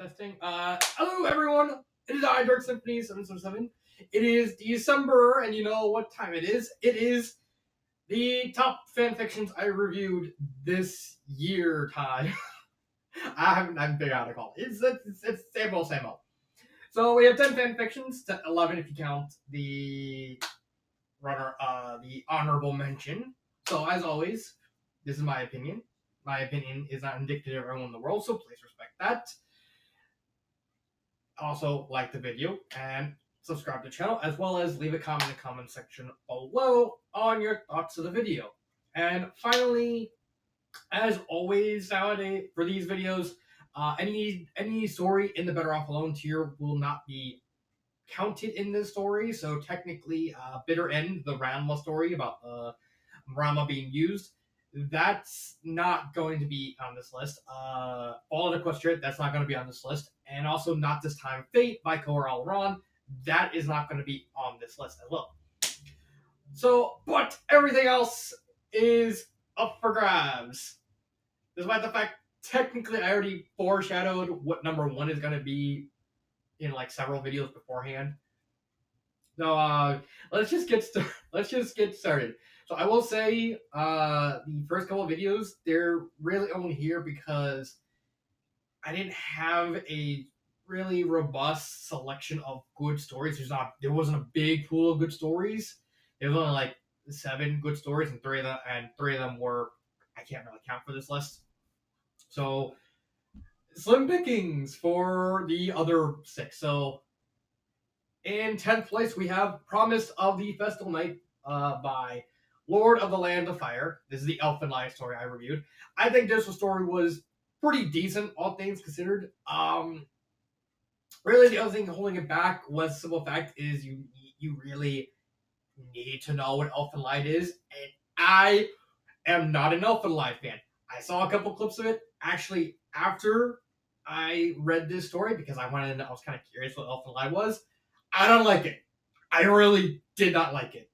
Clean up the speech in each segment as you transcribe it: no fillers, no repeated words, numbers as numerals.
Testing. Hello everyone. It is I, Dark Symphony 777. It is December, and you know what time it is. It is the top fanfictions I reviewed this year time. I haven't figured out how to call it. It's same old, same old. So we have 10 fanfictions, 11 if you count the the honorable mention. So as always, this is my opinion. My opinion is not indicative of everyone in the world, so please respect that. Also, like the video and subscribe to the channel, as well as leave a comment in the comment section below on your thoughts of the video. And finally, as always nowadays for these videos, any story in the Better Off Alone tier will not be counted in this story. So technically, Bitter End, the Ranma story about Ranma being used, that's not going to be on this list. Fall of Equestria, that's not going to be on this list. And also Not This Time Fate by Koral Ron, that is not going to be on this list as well. So, but everything else is up for grabs. Despite the fact, technically, I already foreshadowed what number one is going to be in like several videos beforehand. So let's just get started. So I will say the first couple of videos, they're really only here because I didn't have a really robust selection of good stories. There wasn't a big pool of good stories. There was only like 7 good stories, and three of them were I can't really count for this list. So slim pickings for the other 6. So in 10th place, we have Promise of the Festal Night by Lord of the Land of Fire. This is the Elfin Life story I reviewed. I think this story was pretty decent, all things considered. Really, the other thing holding it back was the simple fact is you really need to know what Elfin Light is, and I am not an Elfin Light fan. I saw a couple clips of it actually after I read this story because I was kind of curious what Elfin Light was. I don't like it. I really did not like it.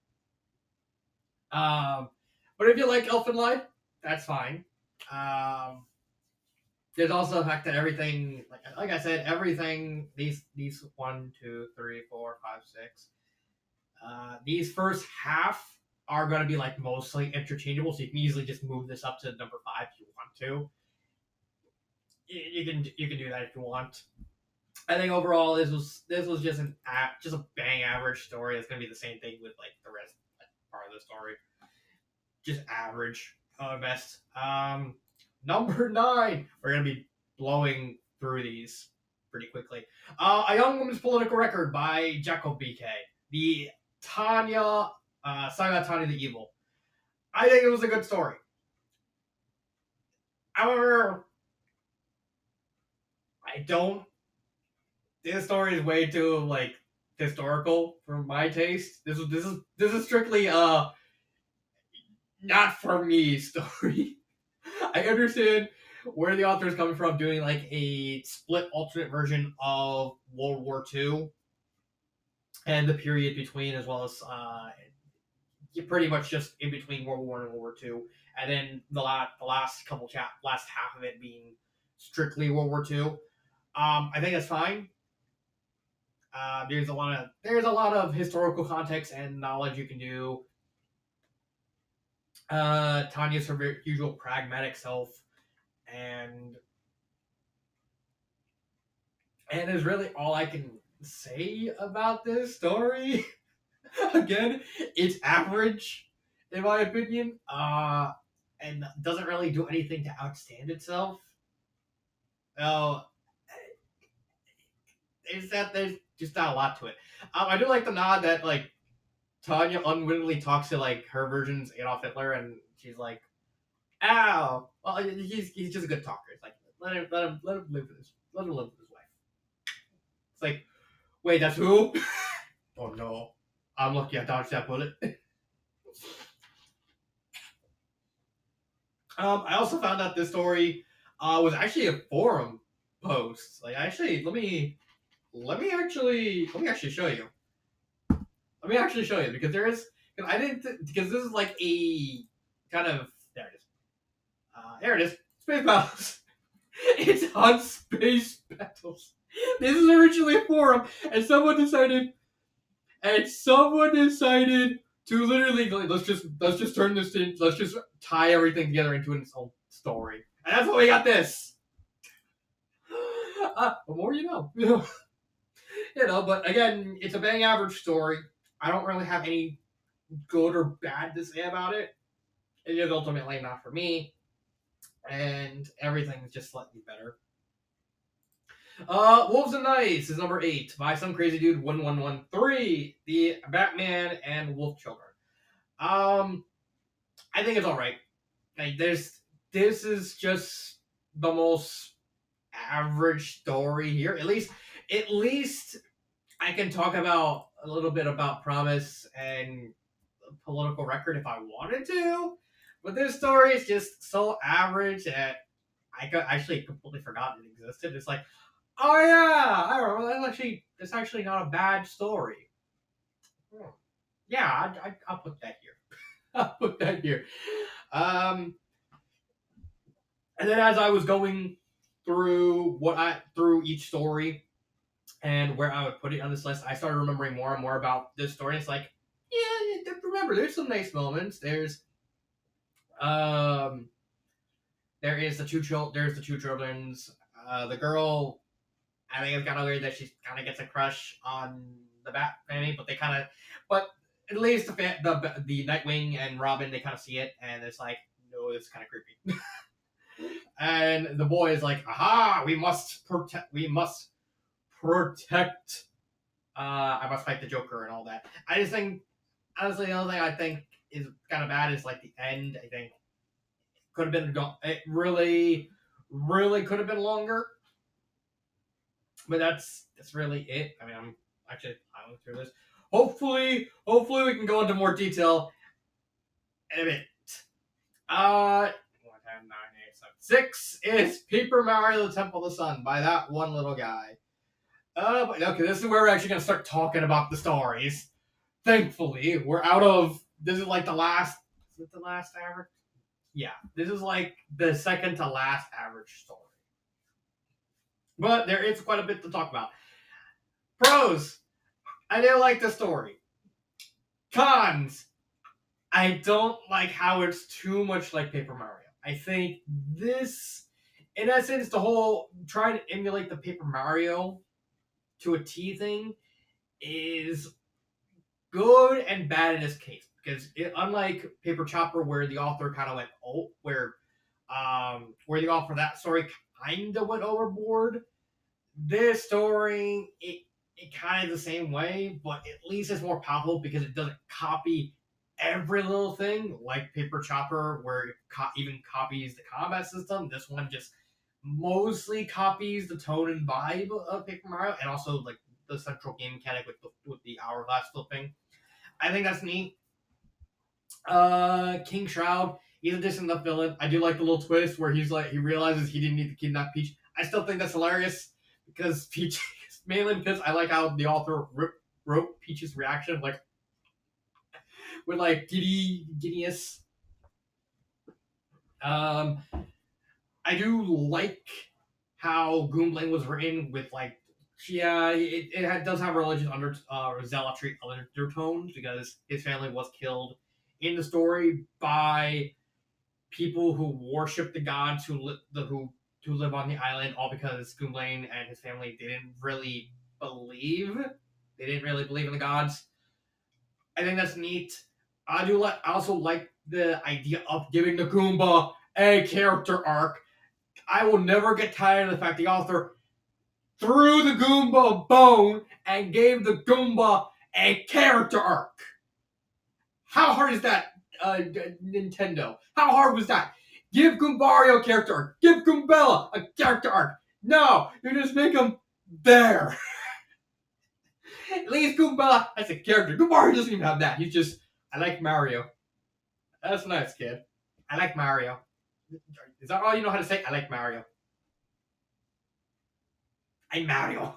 But if you like Elfin Light, that's fine. There's also the fact that everything, like I said, everything these 1, 2, 3, 4, 5, 6. These first half are going to be like mostly interchangeable, so you can easily just move this up to number 5 if you want to. You can do that if you want. I think overall this was just a bang average story. It's gonna be the same thing with like the rest part of the story. Just average best. Number 9. We're gonna be blowing through these pretty quickly. A Young Woman's Political Record by Jacob BK. The Tanya Saga Tanya the Evil. I think it was a good story. However, this story is way too like historical for my taste. This is strictly not for me story. I understand where the author is coming from, doing like a split alternate version of World War II and the period between, as well as pretty much just in between World War I and World War II, and then the last half of it being strictly World War II. I think that's fine. There's a lot of historical context and knowledge you can do. Tanya's her usual pragmatic self, and is really all I can say about this story. Again, it's average in my opinion, and doesn't really do anything to outstand itself. There's just not a lot to it. I do like the nod that like Tanya unwittingly talks to like her version's Adolf Hitler, and she's like, "Ow!" Well, he's just a good talker. It's like let him live with his wife. It's like, wait, that's who? Oh no, I'm lucky I dodged that bullet. I also found out this story was actually a forum post. Like, actually, let me actually show you. Let me actually show you because because this is like a kind of there it is. Space Palace. It's on space battles. This is originally a forum, and someone decided to literally let's just turn this in. Let's just tie everything together into its own story, and that's what we got. This. The more you know. But again, it's a bang average story. I don't really have any good or bad to say about it. It is ultimately not for me, and everything's just slightly better. Wolves and Knights is number 8 by some crazy dude 1113. The Batman and Wolf Children. I think it's all right. Like, this is just the most average story here. At least I can talk about a little bit about Promise and Political Record if I wanted to, but this story is just so average that I actually completely forgot it existed. It's like, oh yeah, I don't know. That's actually not a bad story. Yeah, I'll put that here. I'll put that here. And then as I was going through each story and where I would put it on this list, I started remembering more and more about this story. It's like, yeah, remember, there's some nice moments. Um, there's the two children's. The girl, I think it's kind of weird that she kind of gets a crush on the Bat family, but at least the Nightwing and Robin, they kind of see it, and it's like, no, it's kind of creepy. And the boy is like, aha, we must protect. I must fight the Joker and all that. I just think, honestly, the only thing I think is kind of bad is like the end. I think could have been it really, really could have been longer. But that's really it. I mean, I'm going through this. Hopefully we can go into more detail in a bit. 6 is Paper Mario: The Temple of the Sun by that one little guy. But okay, this is where we're actually gonna start talking about the stories. Thankfully, we're out of. This is like the last. Is it the last average? Yeah, this is like the second to last average story. But there is quite a bit to talk about. Pros, I do like the story. Cons, I don't like how it's too much like Paper Mario. I think this, in essence, the whole trying to emulate the Paper Mario to a T thing is good and bad in this case. Because unlike Paper Chopper, where the author kind of went, where the author of that story kind of went overboard, this story, it kind of the same way, but at least it's more powerful because it doesn't copy every little thing like Paper Chopper, where it even copies the combat system. This one just mostly copies the tone and vibe of Paper Mario, and also like the central game mechanic with the hourglass flipping. I think that's neat. King Shroud, he's a decent enough villain. I do like the little twist where he realizes he didn't need to kidnap Peach. I still think that's hilarious because Peach, mainly because I like how the author wrote Peach's reaction, like with like giddiness. I do like how Goomblane was written with like, yeah, it does have religious zealotry undertones because his family was killed in the story by people who worship the gods who live on the island, all because Goomblane and his family didn't really believe in the gods. I think that's neat. I also like the idea of giving the Goomba a character arc. I will never get tired of the fact the author threw the Goomba a bone and gave the Goomba a character arc. How hard is that, Nintendo? How hard was that? Give Goombario a character arc. Give Goombella a character arc. No, you just make him there. At least Goombella has a character. Goombario doesn't even have that. He's just, I like Mario. That's nice, kid. I like Mario. Is that all you know how to say? I like Mario. I'm Mario.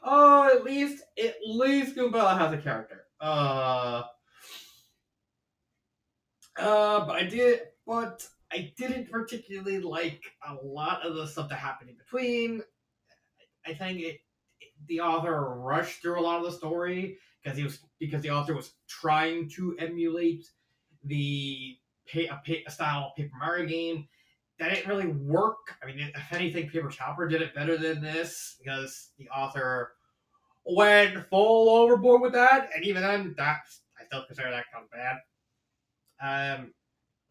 Oh, at least Goombella has a character. But I didn't particularly like a lot of the stuff that happened in between. I think the author rushed through a lot of the story because the author was trying to emulate a style of Paper Mario game that didn't really work. I mean, if anything, Paper Chopper did it better than this because the author went full overboard with that, and even then, I still consider that kind of bad.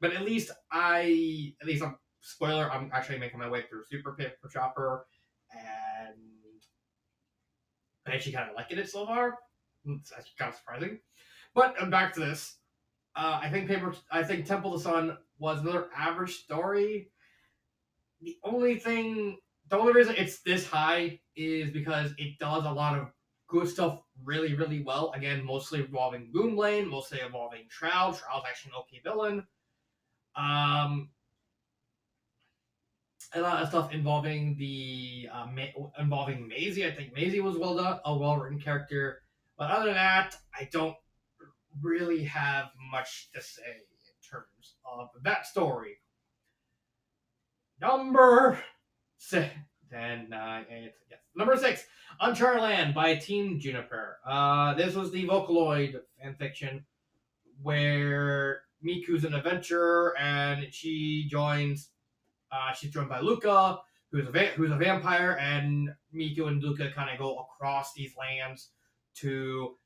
But at least I'm spoiler. I'm actually making my way through Super Paper Chopper, and I actually kind of liking it so far. It's actually kind of surprising. But back to this. I think Temple of the Sun was another average story. The only thing, the only reason it's this high is because it does a lot of good stuff really, really well. Again, mostly involving Boomlane, mostly involving Shroud. Shroud's actually an okay villain. Um, a lot of stuff involving involving Maisie. I think Maisie was well done, a well written character. But other than that, I don't really have much to say in terms of that story. Number 6, 10, 9, 8, yes. Number 6, Uncharted Land by Team Juniper. This was the Vocaloid fanfiction where Miku's an adventurer and she joins. She's joined by Luca, who's a vampire, and Miku and Luca kind of go across these lands to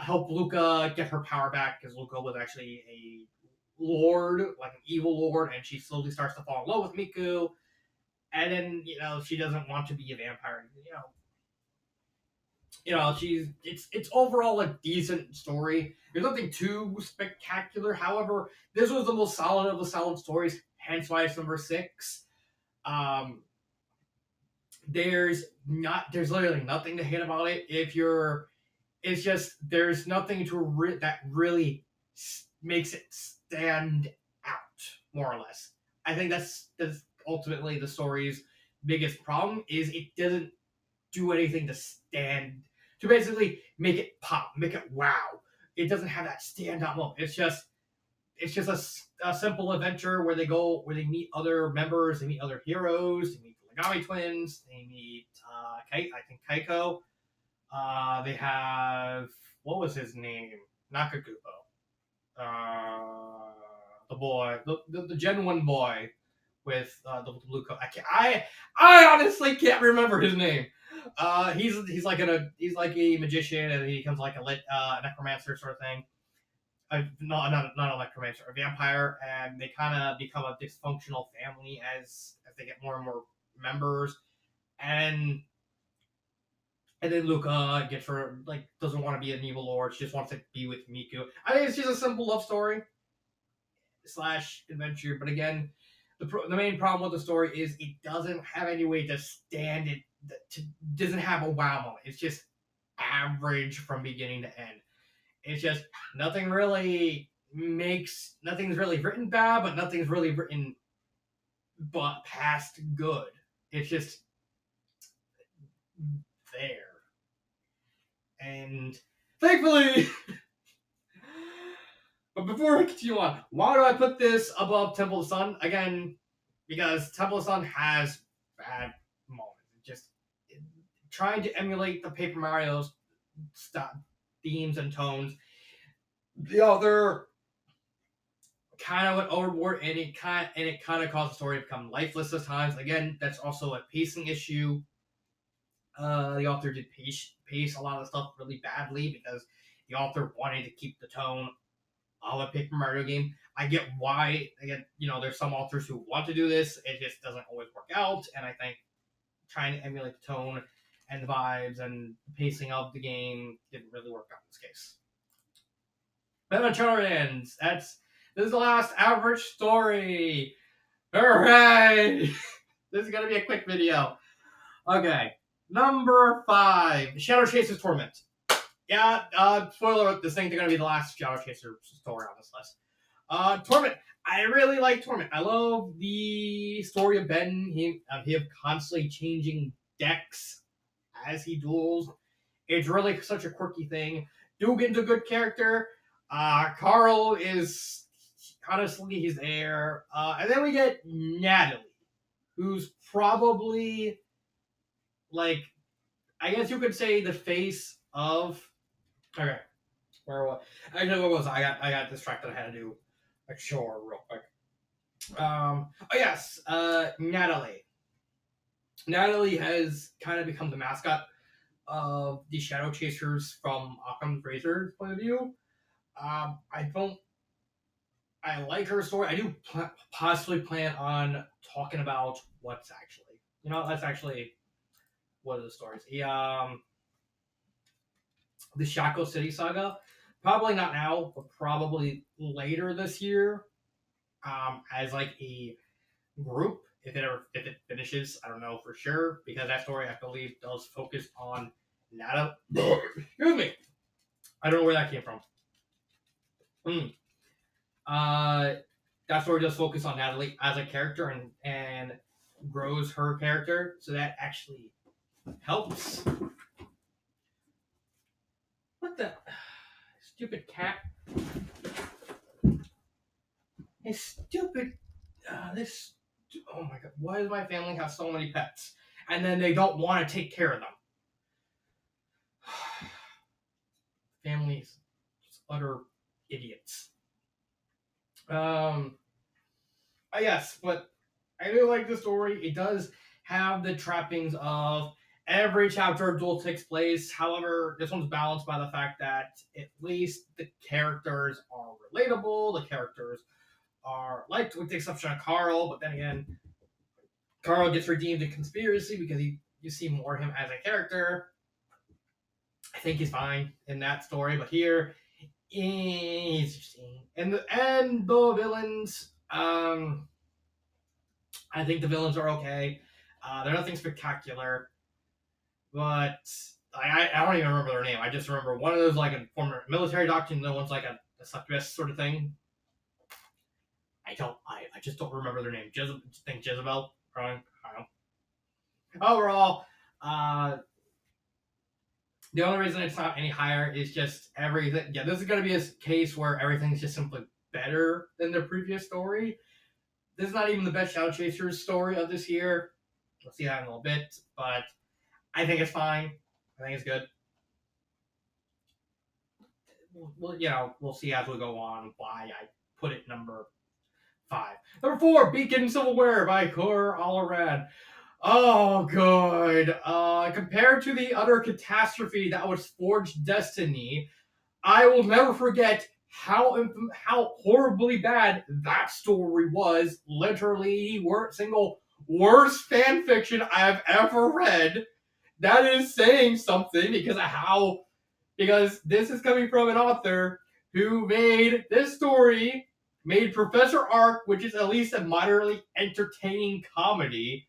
help Luca get her power back because Luca was actually a lord, like an evil lord, and she slowly starts to fall in love with Miku. And then she doesn't want to be a vampire. It's overall a decent story. There's nothing too spectacular. However, this was the most solid of the solid stories, hence why it's number 6. Um, there's literally nothing to hate about it. It's just there's nothing that really makes it stand out, more or less. I think that's ultimately the story's biggest problem is it doesn't do anything to basically make it pop, make it wow. It doesn't have that standout moment. It's just a simple adventure where they meet other members, they meet other heroes, they meet the Legami twins, they meet I think Kaiko. They have what was his name? Nakagubo. The boy, the Gen 1 boy with the blue coat. I honestly can't remember his name. He's like a magician and he becomes like a necromancer sort of thing. Not a necromancer, a vampire, and they kind of become a dysfunctional family as they get more and more members, and then Luca gets her doesn't want to be an evil lord. She just wants to be with Miku. I think it's just a simple love story / adventure, but again, the main problem with the story is it doesn't have any way to stand it. Doesn't have a wow moment. It's just average from beginning to end. It's just nothing's really written bad, but nothing's really written but past good. It's just there. And thankfully, but before we continue on, why do I put this above Temple of the Sun? Again, because Temple of the Sun has bad moments. Just trying to emulate the Paper Mario's themes and tones. The other kind of went overboard, and it kind of caused the story to become lifeless at times. Again, that's also a pacing issue. The author did pace a lot of stuff really badly because the author wanted to keep the tone of a Paper Mario game. I get why. There's some authors who want to do this. It just doesn't always work out, and I think trying to emulate the tone and the vibes and the pacing of the game didn't really work out in this case. Then Uncharted ends. This is the last average story. Hooray! This is gonna be a quick video. Okay, number 5, Shadow Chaser's Torment. Yeah, spoiler, this thing's gonna be the last Shadow Chaser story on this list. Torment. I really like Torment. I love the story of Ben. Him constantly changing decks as he duels. It's really such a quirky thing. Dugan's a good character. Carl is honestly, he's there. And then we get Natalie, who's probably, like, I guess you could say the face of. Okay, where was I? I got distracted. I had to do a chore real quick. Oh yes, Natalie. Natalie has kind of become the mascot of the Shadow Chasers from Occam's Razor's point of view. I don't. I like her story. I do possibly plan on talking about what's actually. That's actually one of the stories. The Shackle City saga. Probably not now, but probably later this year. As like a group, if it finishes, I don't know for sure, because that story I believe does focus on Natalie. Excuse me. I don't know where that came from. That story does focus on Natalie as a character and grows her character, so that actually helps. What the stupid cat? It's stupid. This. Oh my god! Why does my family have so many pets, and then they don't want to take care of them? Families, just utter idiots. Yes, but I do like the story. It does have the trappings of every chapter of Duel takes place. However, this one's balanced by the fact that at least the characters are relatable. The characters are liked, with the exception of Carl. But then again, Carl gets redeemed in Conspiracy because you see more of him as a character. I think he's fine in that story, but here, interesting. And the villains, I think the villains are okay. They're nothing spectacular, but I don't even remember their name. I just remember one of those like a former military doctor, and the other one's like a succubus sort of thing. I just don't remember their name. Think Jezebel. Wrong. I don't know. Overall, the only reason it's not any higher is just everything. Yeah, this is going to be a case where everything's just simply better than the previous story. This is not even the best Shadow Chasers story of this year. We'll see that in a little bit, but I think it's fine. I think it's good. We'll see as we go on why I put it number 5. Number 4, Beacon Silverware by Cor Allarad. Oh, good. Compared to the other catastrophe that was Forged Destiny, I will never forget how horribly bad that story was. Literally, single worst fan fiction I have ever read. That is saying something because this is coming from an author who made this story, made Professor Ark, which is at least a moderately entertaining comedy.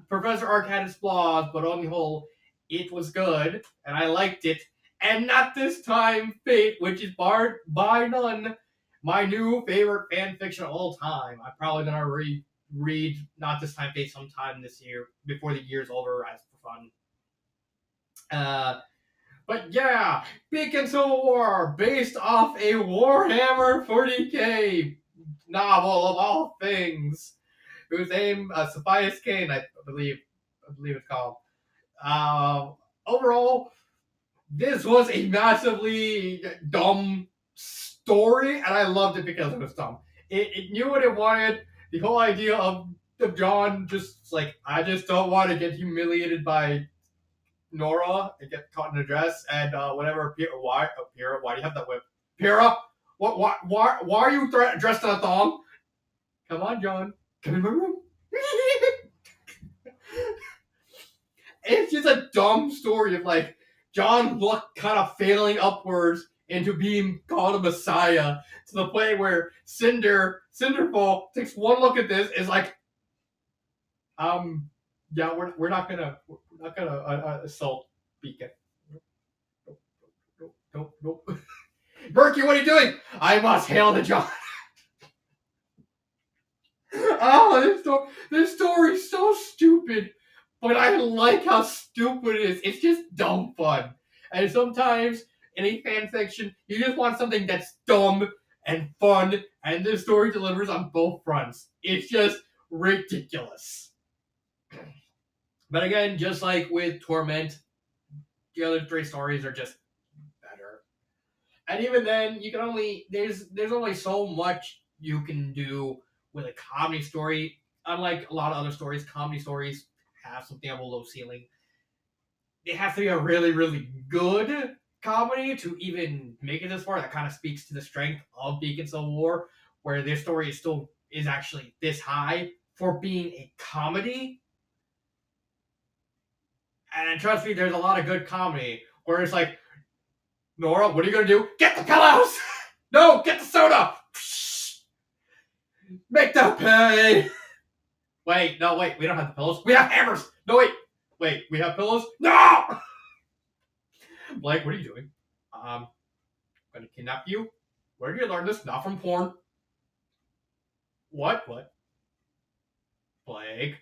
Professor Ark had its flaws, but on the whole, it was good, and I liked it. And not this time, Fate, which is by none my new favorite fan fiction of all time. I'm probably gonna read Not This Time, Fate sometime this year before the year's over, as for fun. But yeah, Beacon Civil War, based off a Warhammer 40k novel of all things, whose name Sapphires Kane, I believe it's called. Overall, this was a massively dumb story, and I loved it because it was dumb. It knew what it wanted. The whole idea of John just like, I just don't want to get humiliated by Nora and get caught in a dress and whatever. Why do you have that whip? Pyrrha, why are you dressed in a thong? Come on, John. Come in my room. It's just a dumb story of like John Luck kind of failing upwards into being called a messiah to the point where Cinderfall takes one look at this, is like, yeah, we're not gonna assault Beacon. Nope. Berkey, what are you doing? I must hail the John. Oh, this story's so stupid, but I like how stupid it is. It's just dumb fun. And sometimes in a fan fiction, you just want something that's dumb and fun, and this story delivers on both fronts. It's just ridiculous. But again, just like with Torment, the other three stories are just better. And even then, you can only there's only so much you can do with a comedy story. Unlike a lot of other stories, comedy stories have something of a low ceiling. It has to be a really, really good comedy to even make it this far. That kind of speaks to the strength of Beacon Civil War, where their story is actually this high for being a comedy. And trust me, there's a lot of good comedy where it's like, Nora, what are you gonna do? Get the pillows! No, get the soda! Make them pay! Wait, no, wait, we don't have the pillows. We have hammers! No, wait, we have pillows? No! Blake, what are you doing? I'm gonna kidnap you. Where did you learn this? Not from porn. What? Blake?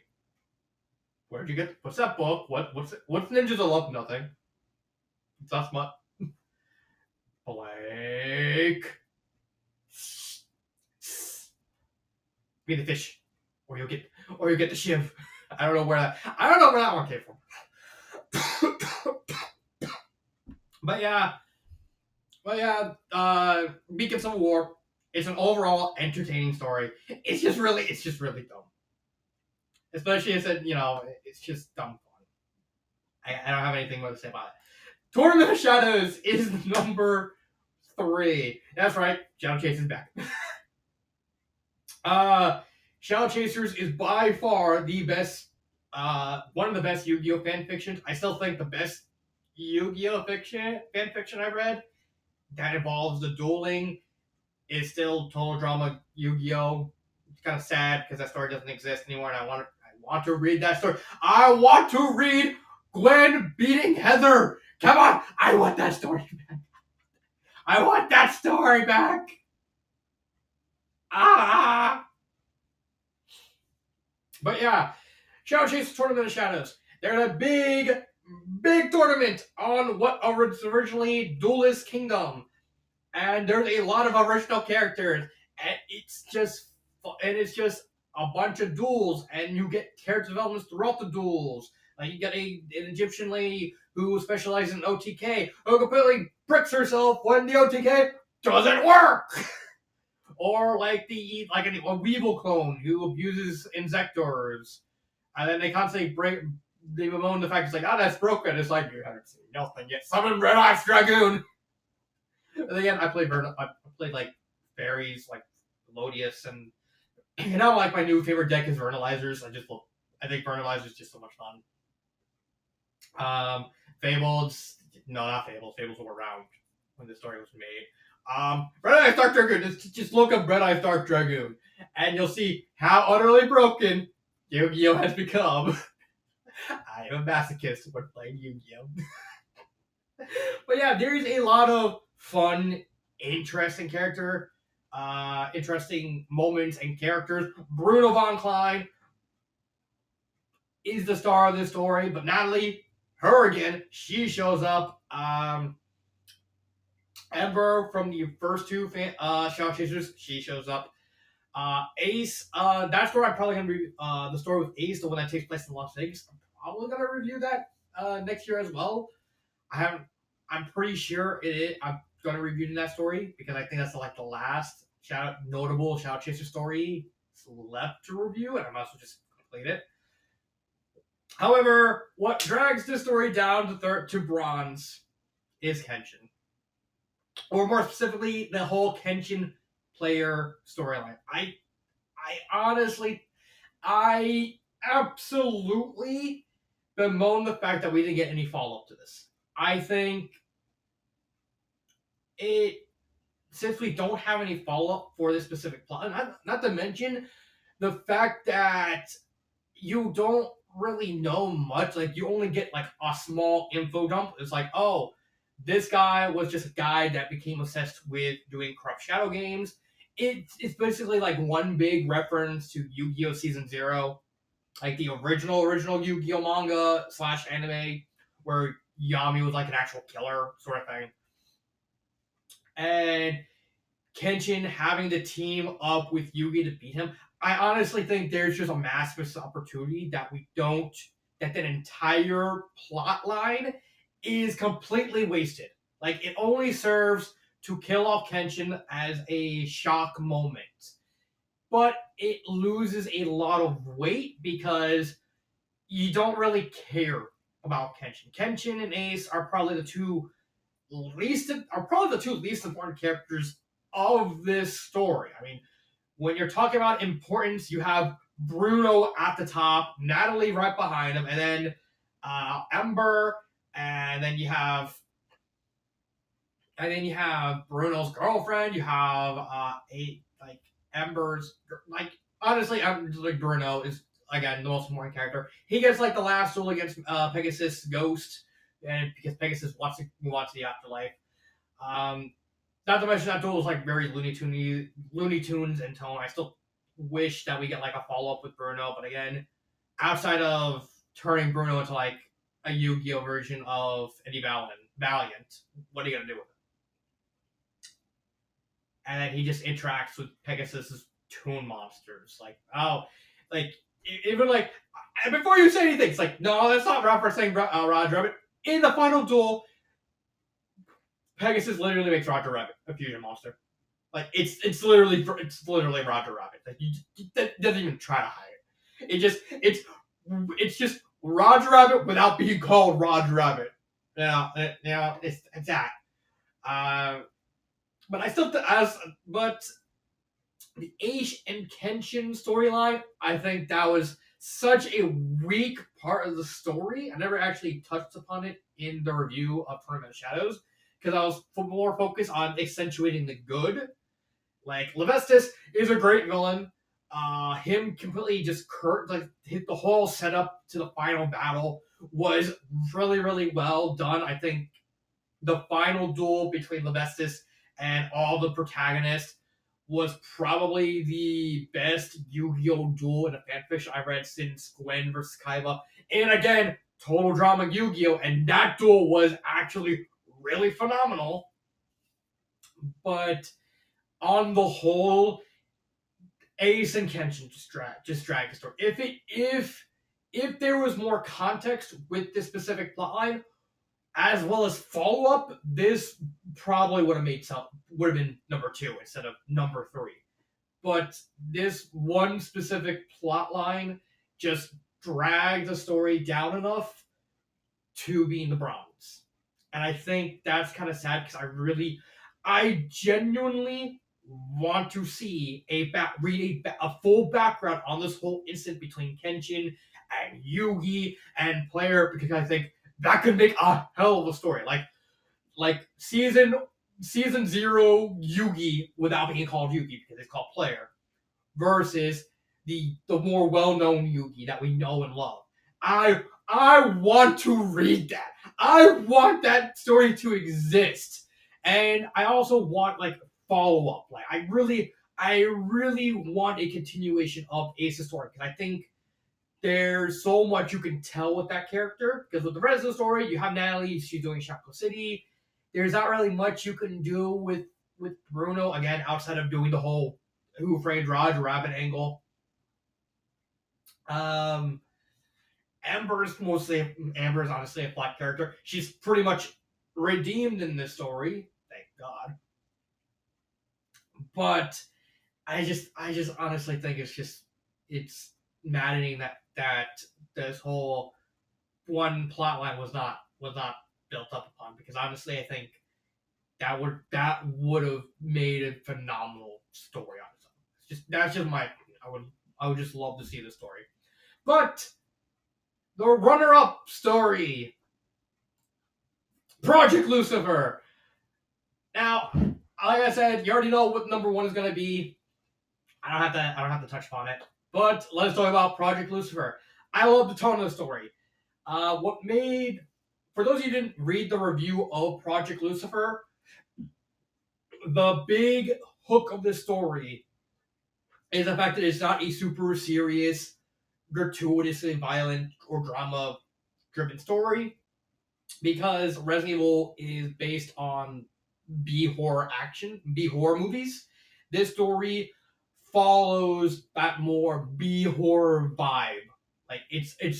Where'd you get? What's that book? What's Ninjas of Love? Nothing. It's not smut. Blake. Be the fish, or you'll get the shiv. I don't know where that one came from. But yeah, Beacon Civil War. It's an overall entertaining story. It's just really dumb. Especially as it's just dumb fun. I don't have anything more to say about it. Tournament of Shadows is number 3. That's right, Shadow Chase is back. Shadow Chasers is by far the best, one of the best Yu-Gi-Oh! Fan fictions. I still think the best Yu-Gi-Oh! Fan fiction I've read that involves the dueling is still Total Drama Yu-Gi-Oh! It's kind of sad because that story doesn't exist anymore, and I want to read that story. I want to read Gwen beating Heather. Come on, I want that story back. I want that story back. But yeah, Shadow Chase Tournament of Shadows. They're in a big tournament on what was originally Duelist Kingdom. And there's a lot of original characters. And it's just a bunch of duels. And you get character developments throughout the duels. Like you get an Egyptian lady who specializes in OTK, who completely bricks herself when the OTK doesn't work. Or like a Weevil clone who abuses Insectors. And then they constantly they bemoan the fact it's like, that's broken. It's like, you haven't seen nothing yet. Summon Red Ice Dragoon! And again, I played like fairies, like Melodious, and like my new favorite deck is Vernalizers. I think Vernalizers is just so much fun. Fables, no, not Fables. Fables were around when the story was made. Red Ice Dark Dragoon. Just look up Red Ice Dark Dragoon, and you'll see how utterly broken Yu-Gi-Oh! Has become. I am a masochist when playing Yu-Gi-Oh! But yeah, there is a lot of fun, interesting interesting moments and characters. Bruno Von Klein is the star of this story, but Natalie, her again, she shows up. Ember from the first two Shadow Chasers, she shows up. Ace, that's where I'm probably going to be, the story with Ace, the one that takes place in Las Vegas. I'm probably going to review that next year as well. I'm pretty sure I'm going to review that story because I think that's like the last notable Shadow Chaser story left to review, and I might as well just complete it. However, what drags this story down to bronze is Kenshin. Or more specifically, the whole Kenshin player storyline. I absolutely bemoan the fact that we didn't get any follow-up to this. I think since we don't have any follow-up for this specific plot, not to mention the fact that you don't really know much. Like, you only get like a small info dump. It's like, oh, this guy was just a guy that became obsessed with doing corrupt shadow games. It's basically like one big reference to Yu-Gi-Oh! Season 0, like the original Yu-Gi-Oh! Manga / anime, where Yami was like an actual killer sort of thing. And Kenshin having to team up with Yugi to beat him, I honestly think there's just a massive opportunity that we don't, that entire plot line is completely wasted. Like, it only serves to kill off Kenshin as a shock moment. But it loses a lot of weight because you don't really care about Kenshin. Kenshin and Ace are probably the two least important characters of this story. I mean, when you're talking about importance, you have Bruno at the top, Natalie right behind him, and then Ember, and then you have Bruno's girlfriend. You have Ember's, like, honestly, like, Bruno is again the most important character. He gets like the last duel against Pegasus Ghost, and because Pegasus wants to move on to the afterlife. Not to mention that duel was like very Looney Tunes in tone. I still wish that we get like a follow up with Bruno, but again, outside of turning Bruno into like a Yu-Gi-Oh version of Eddie Valiant, what are you gonna do with it? And then he just interacts with Pegasus's Toon monsters. Like, oh, like, even like, before you say anything, it's like, no, that's not referencing Roger Rabbit. In the final duel, Pegasus literally makes Roger Rabbit a fusion monster. Like, it's literally Roger Rabbit. Like, you doesn't even try to hide it. It's just Roger Rabbit without being called Roger Rabbit. It's that. But I still, but the Ace and Kenshin storyline, I think that was such a weak part of the story. I never actually touched upon it in the review of Tournament of Shadows because I was more focused on accentuating the good. Like, Lavestis is a great villain. Him completely just hit the whole setup to the final battle was really, really well done. I think the final duel between Lavestis and all the protagonists was probably the best Yu-Gi-Oh! Duel in a fanfiction I've read since Gwen versus Kaiba. And again, total drama Yu-Gi-Oh! And that duel was actually really phenomenal. But on the whole, Ace and Kenshin just drag the story. If there was more context with this specific plotline, as well as follow up, this probably would have been number 2 instead of number 3. But this one specific plot line just dragged the story down enough to be in the bronze. And I think that's kind of sad because I genuinely want to see read a full background on this whole incident between Kenshin and Yugi and Player, because I think that could make a hell of a story. Like season 0 Yugi without being called Yugi because it's called Player, versus the more well-known Yugi that we know and love. I want to read that. I want that story to exist. And I also want like follow-up. Like, I really want a continuation of Ace's story because I think there's so much you can tell with that character. Because with the rest of the story, you have Natalie, she's doing Shaco City. There's not really much you can do with Bruno, again, outside of doing the whole Who Framed Roger Rabbit angle. Amber's honestly a flat character. She's pretty much redeemed in this story, thank God. But I just honestly think it's maddening that this whole one plotline was not built up upon, because honestly I think that would have made a phenomenal story on its own. That's just my opinion. I would just love to see the story. But the runner-up story, Project Lucifer. Now, like I said, you already know what number 1 is going to be. I don't have to touch upon it. But let's talk about Project Lucifer. I love the tone of the story. For those of you who didn't read the review of Project Lucifer, the big hook of this story is the fact that it's not a super serious, gratuitously violent or drama-driven story, because Resident Evil is based on B horror action, B horror movies. This story follows that more B horror vibe. Like it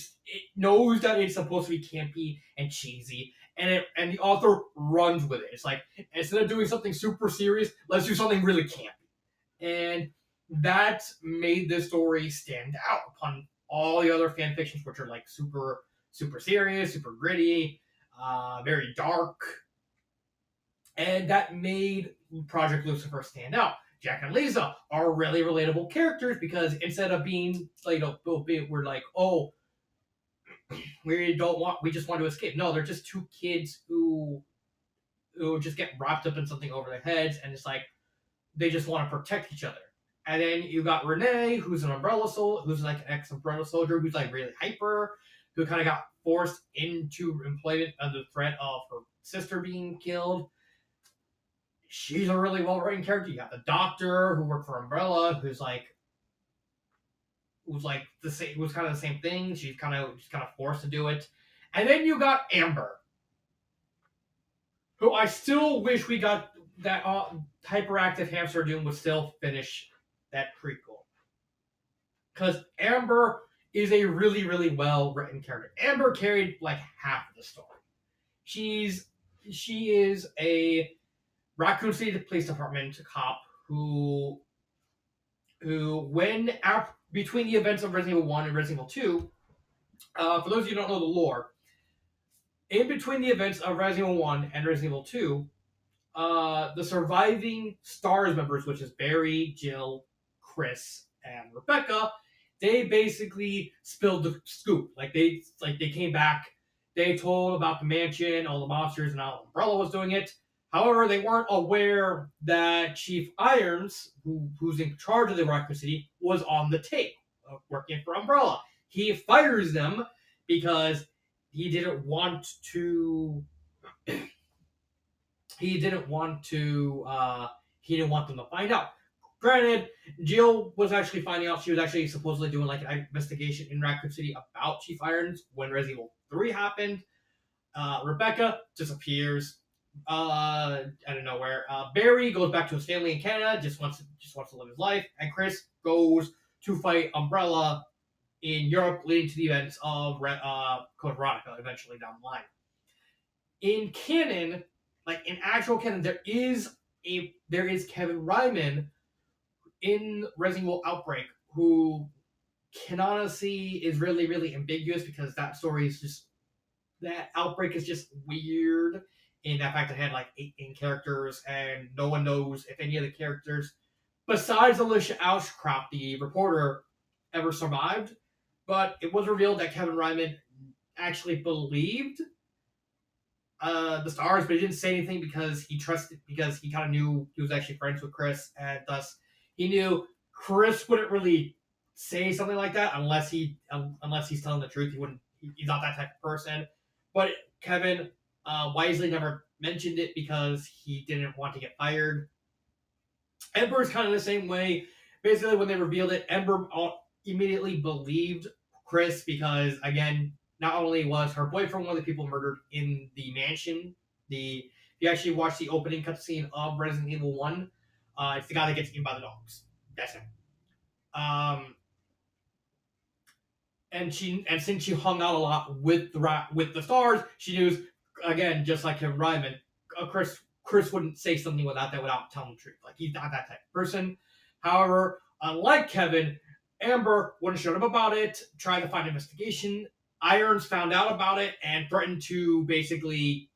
knows that it's supposed to be campy and cheesy, and the author runs with it. It's like, instead of doing something super serious, let's do something really campy, and that made this story stand out upon all the other fan fictions, which are like super serious, super gritty, very dark, and that made Project Lucifer stand out. Jack and Lisa are really relatable characters because instead of being like, we're like, oh, we just want to escape. No, they're just two kids who just get wrapped up in something over their heads, and it's like they just want to protect each other. And then you got Renee, who's an umbrella soldier, who's like an ex-umbrella soldier, who's like really hyper, who kind of got forced into employment under the threat of her sister being killed. She's a really well-written character. You got the doctor who worked for Umbrella, who's like the same, was kind of the same thing. She's kind of forced to do it. And then you got Amber, who I still wish we got that hyperactive hamster Doom would still finish that prequel, because Amber is a really well written character. Amber carried like half of the story. She is a Raccoon City Police Department cop who when between the events of Resident Evil 1 and Resident Evil 2, for those of you who don't know the lore, in between the events of Resident Evil 1 and Resident Evil 2, the surviving STARS members, which is Barry, Jill, Chris, and Rebecca, they basically spilled the scoop. Like they came back, they told about the mansion, all the monsters, and how Umbrella was doing it. However, they weren't aware that Chief Irons, who's in charge of the Raccoon City, was on the tape, working for Umbrella. He fires them because he didn't want to. He didn't want them to find out. Granted, Jill was actually finding out. She was actually supposedly doing like an investigation in Raccoon City about Chief Irons when Resident Evil 3 happened. Rebecca disappears out of nowhere. Barry goes back to his family in Canada, just wants to live his life, and Chris goes to fight Umbrella in Europe, leading to the events of Code Veronica eventually down the line. In canon, like in actual canon, there is Kevin Ryman in Resident Evil Outbreak, who canonicity is really ambiguous because that story is just, that Outbreak is just weird in that fact it had like 8 main characters and no one knows if any of the characters besides Alicia Ashcroft, the reporter, ever survived. But it was revealed that Kevin Ryman actually believed the STARS, but he didn't say anything because he kind of knew he was actually friends with Chris, and thus he knew Chris wouldn't really say something like that unless he's telling the truth. He's not that type of person. But Kevin wisely never mentioned it because he didn't want to get fired. Ember is kind of the same way. Basically, when they revealed it, Ember immediately believed Chris because, again, not only was her boyfriend one of the people murdered in the mansion, if you actually watch the opening cutscene of Resident Evil 1, it's the guy that gets eaten by the dogs. That's him. And since she hung out a lot with the STARS, she knew, again, just like Kevin Ryman, Chris wouldn't say something without telling the truth. Like, he's not that type of person. However, unlike Kevin, Amber wouldn't shut up about it, tried to find investigation. Irons found out about it and threatened to basically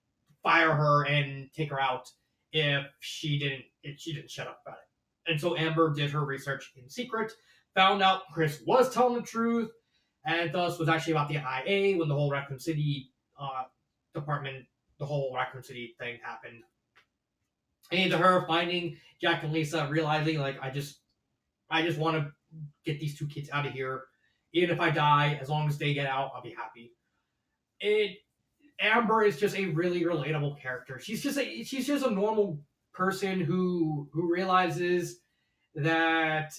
fire her and take her out if she didn't shut up about it. And so Amber did her research in secret, found out Chris was telling the truth, and thus was actually about the IA when the whole Raccoon City department, the whole Raccoon City thing happened. And to her finding Jack and Lisa, realizing like I just want to get these two kids out of here. Even if I die, as long as they get out, I'll be happy. Amber is just a really relatable character. She's just a normal person who realizes that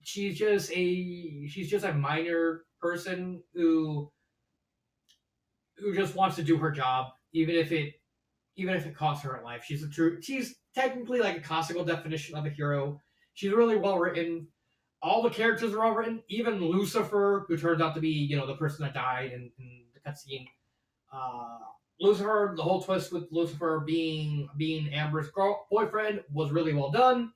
she's just a minor person who just wants to do her job, even if it even if it costs her her life. She's technically like a classical definition of a hero. She's really well written. All the characters are well written. Even Lucifer, who turns out to be the person that died in the cutscene. Uh, Lucifer, the whole twist with Lucifer being Amber's boyfriend was really well done.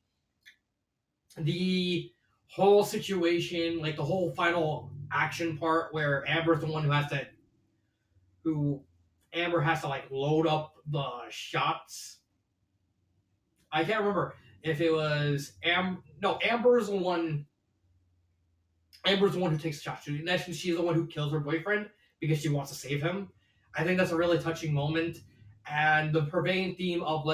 The whole situation, like the whole final action part where Amber's the one who Amber has to like load up the shots. I can't remember if it was Amber's the one. Amber's the one who takes the shots. In essence, she's the one who kills her boyfriend because she wants to save him. I think that's a really touching moment, and the pervading theme of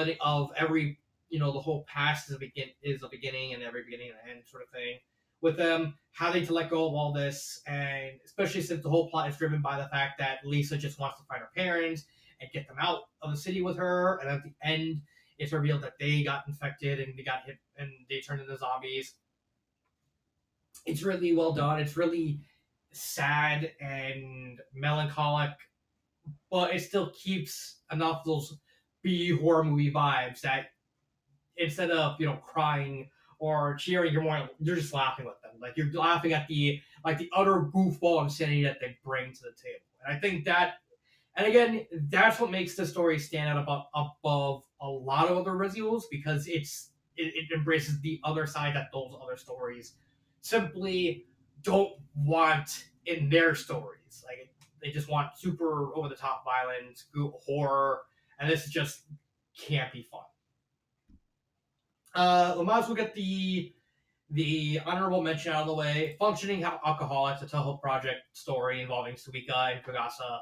every the whole past is a beginning and every beginning and end sort of thing. With them having to let go of all this, and especially since the whole plot is driven by the fact that Lisa just wants to find her parents and get them out of the city with her, and at the end it's revealed that they got infected and they got hit and they turned into zombies. It's really well done. It's really sad and melancholic, but it still keeps enough of those B horror movie vibes that instead of crying or cheering, you're just laughing with them. Like you're laughing at the utter goofball insanity that they bring to the table. And I think that, and again, that's what makes the story stand out above a lot of other residuals, because it embraces the other side that those other stories simply don't want in their stories. Like they just want super over the top violence, horror, and this just can't be fun. We might as well get the honorable mention out of the way. Functioning Alcoholics, a Toho Project story involving Suika and Kagasa.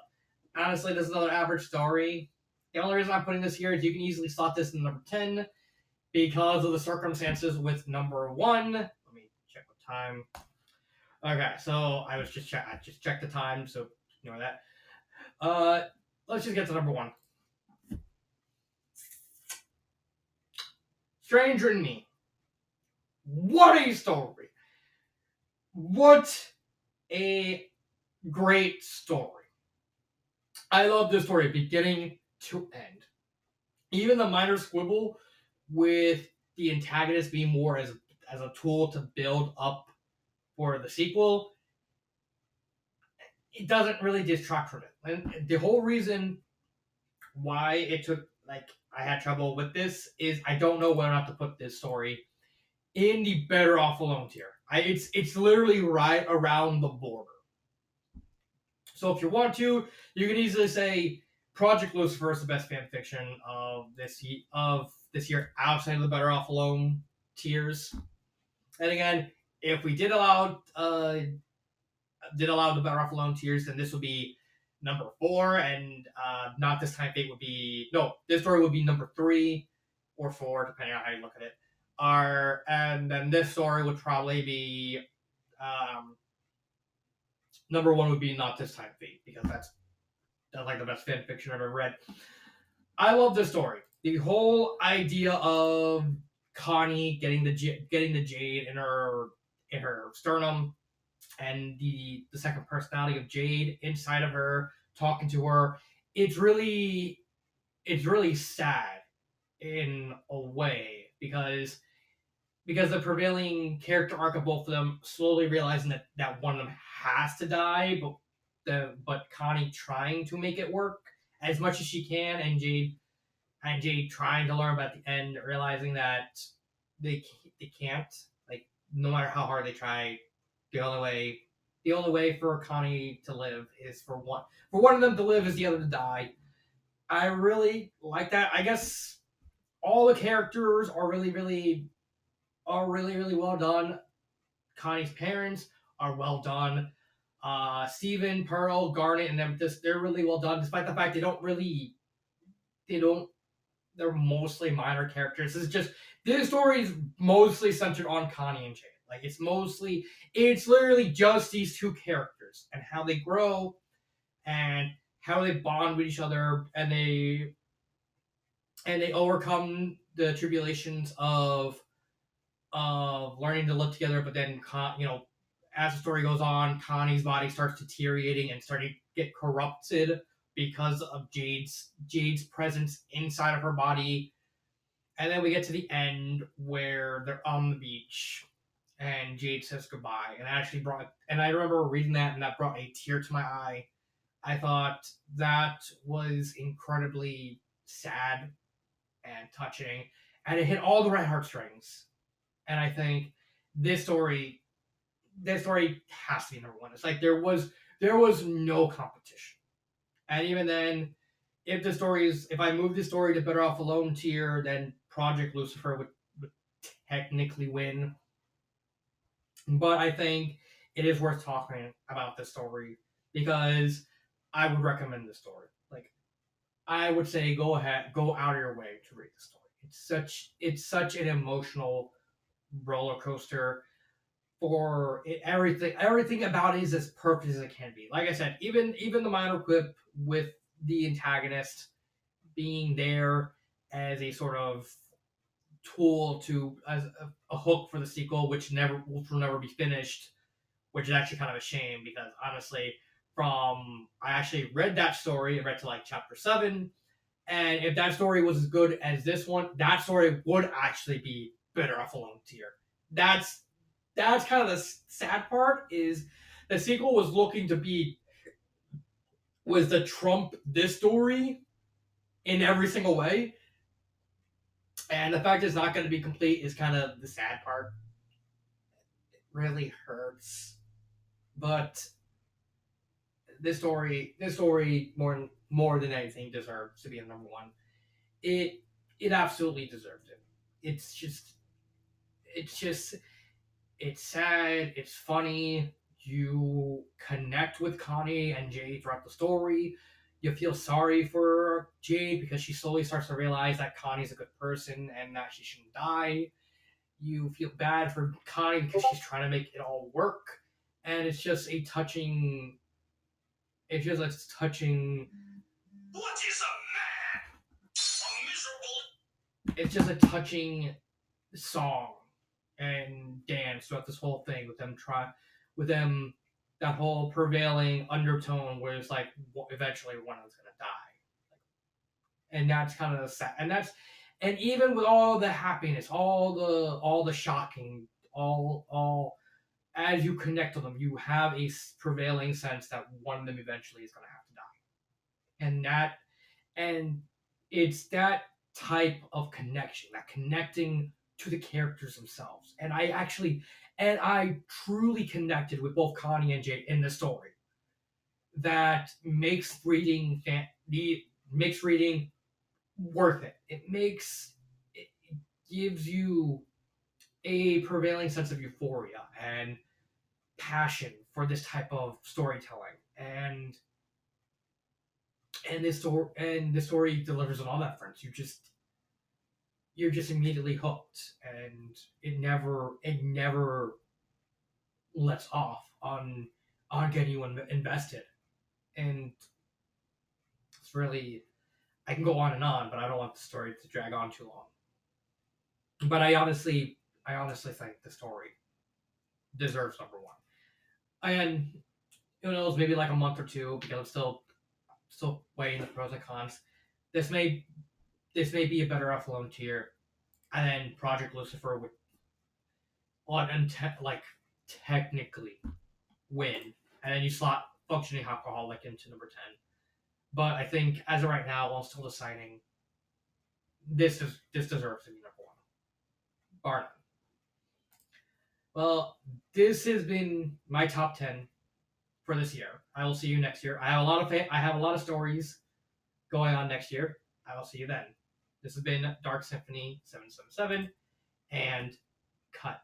Honestly, this is another average story. The only reason I'm putting this here is you can easily slot this in number 10 because of the circumstances with number 1. Let me check what time. Okay, so I just checked the time, so ignore that. Let's just get to number 1. Stranger in Me. What a story! What a great story. I love this story beginning to end. Even the minor squibble with the antagonist being more as a tool to build up for the sequel, it doesn't really detract from it. And the whole reason why it took, I had trouble with this is I don't know whether or not to put this story in the Better Off Alone tier. It's literally right around the border. So if you want to, you can easily say Project Lucifer is the best fan fiction of this year outside of the Better Off Alone tiers. And again, if we did allow the Better Off Alone tiers, then this would be number 4, and Not This Time Fate would be this story would be number 3 or 4, depending on how you look at it. And then this story would probably be number 1 would be Not This Time Fate, because that's like the best fan fiction I've ever read. I love this story. The whole idea of Connie getting the jade in her sternum, and the second personality of Jade inside of her talking to her. It's really sad in a way, because the prevailing character arc of both of them slowly realizing that one of them has to die, but Connie trying to make it work as much as she can, and Jade trying to learn, but at the end realizing that they can't. Like, no matter how hard they try, the only way for Connie to live is for one of them to live is the other to die. I really like that. I guess all the characters are really well done. Connie's parents are well done. Steven, Pearl, Garnet, and Amethyst, they're really well done, despite the fact they're mostly minor characters. This story is mostly centered on Connie and Jade. Like, it's literally just these two characters and how they grow and how they bond with each other, and they overcome the tribulations of learning to live together. But then, as the story goes on, Connie's body starts deteriorating and starting to get corrupted because of Jade's presence inside of her body. And then we get to the end where they're on the beach and Jade says goodbye. And I remember reading that and that brought a tear to my eye. I thought that was incredibly sad and touching, and it hit all the right heartstrings. And I think this story has to be number one. It's like there was no competition, and even then, if I move the story to Better Off Alone tier, then Project Lucifer would technically win. But I think it is worth talking about this story because I would recommend this story. Like, I would say go ahead, go out of your way to read the story. It's such an emotional roller coaster. Everything about it is as perfect as it can be. Like I said, even the minor quip with the antagonist being there as a sort of tool as a hook for the sequel, which will never be finished, which is actually kind of a shame because honestly, I actually read that story. I read to like chapter 7, and if that story was as good as this one, that story would actually be Better Off Alone tier. That's kind of the sad part is the sequel was looking to be the trump this story in every single way, and the fact it's not going to be complete is kind of the sad part. It really hurts, but this story more than anything deserves to be a number one. It absolutely deserved it. It's sad, it's funny, you connect with Connie and Jade throughout the story. You feel sorry for Jade because she slowly starts to realize that Connie's a good person and that she shouldn't die. You feel bad for Connie because she's trying to make it all work. And it's just a touching. It's just a touching. What is a man? A miserable. It's just a touching song and dance throughout this whole thing with them that whole prevailing undertone where it's like eventually one of them's gonna die, and that's kind of the sad. And even with all the happiness, all the shocking, all as you connect to them, you have a prevailing sense that one of them eventually is going to have to die, and it's that type of connection, that connecting to the characters themselves. And I truly connected with both Connie and Jade in the story. That makes reading worth it. It gives you a prevailing sense of euphoria and passion for this type of storytelling, and this story delivers on all that, friends. You're just immediately hooked, and it never lets off on getting you invested. And it's really, I can go on and on, but I don't want the story to drag on too long. But I honestly think the story deserves number one. And who knows, maybe like a month or two, because I'm still weighing the pros and cons. This may be a Better Off Alone tier, and then Project Lucifer would technically win, and then you slot Functioning Alcoholic into number 10. But I think as of right now, while I'm still deciding, this deserves to be number one, bar none. Well, this has been my top 10 for this year. I will see you next year. I have a lot of stories going on next year. I will see you then. This has been Dark Symphony 777, and cut.